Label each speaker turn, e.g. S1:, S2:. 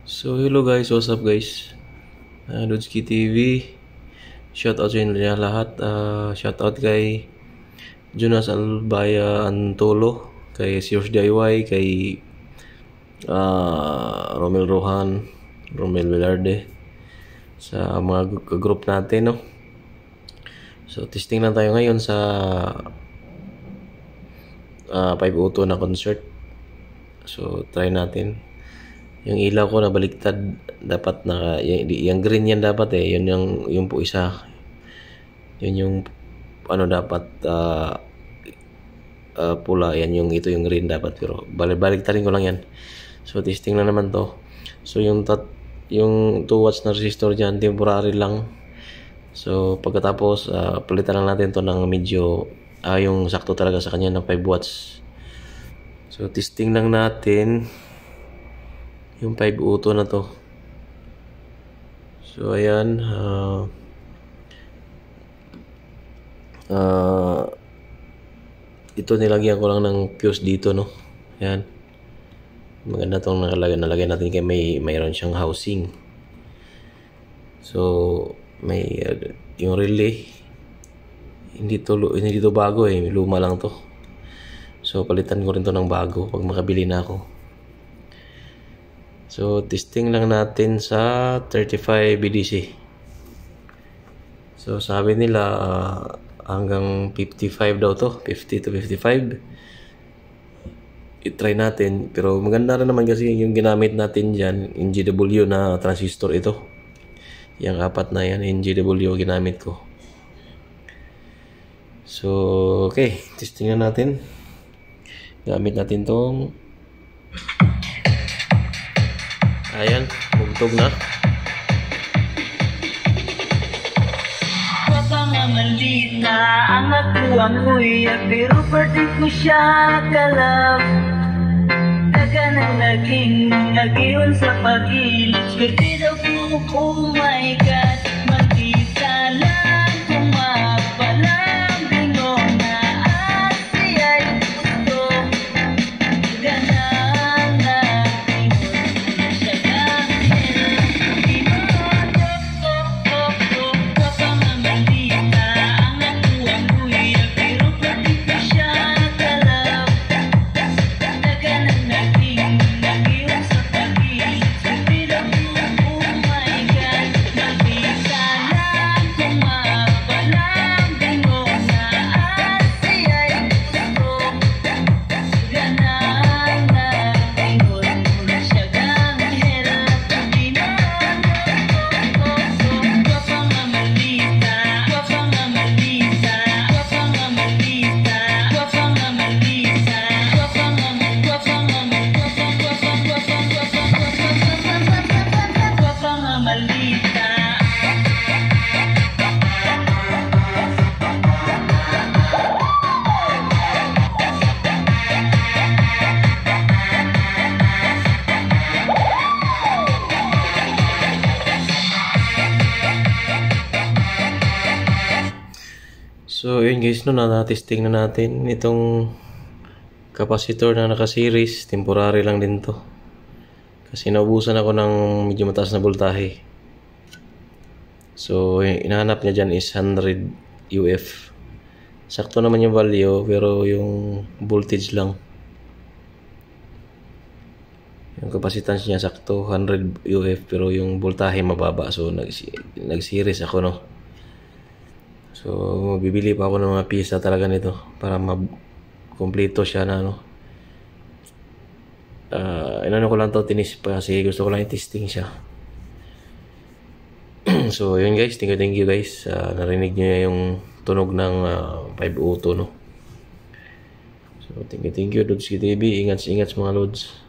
S1: So hello guys, what's up guys? Dudski TV. Shout out sa inyo lahat. Shout out kay Jonas Albaya Antolo, kay Sears DIY, kay Romel Rohan, Romel Velarde, sa mga group natin, no? So testing lang tayo ngayon sa 502 na concert. So try natin. Yung ilaw ko na baliktad, dapat yung green yan dapat yun yung po isa. Yun yung ano dapat pula yan, yung ito yung green dapat, pero baliktarin ko lang yan. So testing lang naman to. So yung 2 watts na resistor diyan temporary lang. So pagkatapos palitan lang natin to ng medyo yung sakto talaga sa kanya ng 5 watts. So testing lang natin yung 502 na to. So ayan, ito nilagyan ko lang ng fuse dito, no. Ayan, maganda tong nalagyan natin kaya mayroon siyang housing. So may yung relay, hindi to bago luma lang to. So palitan ko rin to ng bago pag makabili na ako. So testing lang natin sa 35 BDC. So sabi nila hanggang 55 daw to, 50 to 55. I-try natin, pero maganda rin naman kasi yung ginamit natin diyan, NGW na transistor ito. Yung 4 na yan, NGW ginamit ko. So okay, testing na natin. Gamit natin tong, ayan, bugtog na.
S2: Papangamalita ang nakuwang kuya, pero pwede ko siya kalab. Taga na naging nagiyon sa pag-ilip, pwede daw po, oh my God. Magkita lang, kumapalang bingong na asiya'y gusto. Ganang natin siya gahil. Papangamalita ang nakuwang kuya, pero pwede ko siya kalab. Taga na naging nagiyon sa pag-ilip, pwede daw po, oh my God. Magkita lang, kumapalang bingong na asiya'y gusto. Ganang natingon mo siya gahil. Papangamalita, papangamalita, papangamalita, papangamalita, papangamalita.
S1: So yun guys, no, na-testing na natin itong capacitor na naka-series. Temporary lang din to kasi naubusan ako ng medyo mataas na voltahe. So yung inahanap niya dyan is 100 UF. Sakto naman yung value, pero yung voltage lang, yung capacitance niya sakto 100 UF, pero yung voltahe mababa. So nag-series ako, no. So bibili pa ako ng mga pisa talaga nito para kompleto siya na, no. Inano ko lang to, tinis pa kasi gusto ko lang i-testing siya. So yun guys, thank you guys. Narinig nyo yung tunog ng 502, no. So thank you Dudski TV. Ingat mga lods.